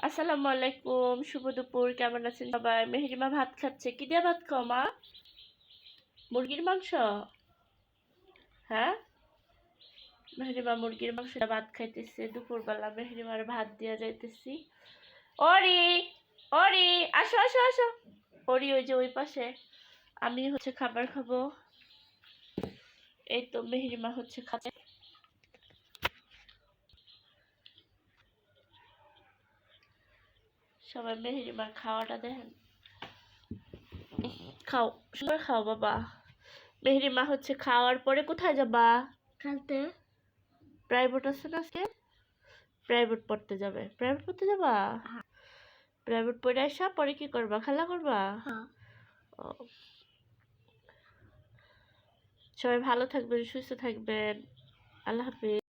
আসসালামু আলাইকুম, শুভ দুপুর। কেমন আছেন সবাই? মেহেরিমা ভাত খাচ্ছে। কি দিয়ে ভাত খাও মা? মুরগির মাংস? হ্যাঁ, মেহেরিমা মুরগির মাংস দিয়ে ভাত খাইতেছে দুপুরবেলা। মেহেরিমার ভাত দিয়া যাইতেছি। ওরি, ওরি, আসো আসো আসো। ওরি ওই যে ওই পাশে। আমি খাবার খাবো। এই তো মেহেরিমা খাচ্ছে। সবাই মেহেরিমার খাওয়াটা দেখেন। খাও, সুন্দর খাও বাবা। মেহেরিমা খাওয়ার পরে কোথায় যাবা? খেলতে। প্রাইভেট আছে না আজকে? প্রাইভেট পড়তে যাবে? প্রাইভেট পড়তে যাবা? হ্যাঁ। প্রাইভেট পড়ে আসা পরে কি করবা? খেলা করবা? হ্যাঁ। ও, সবাই ভালো থাকবেন, সুস্থ থাকবেন। আল্লাহ হাফিজ।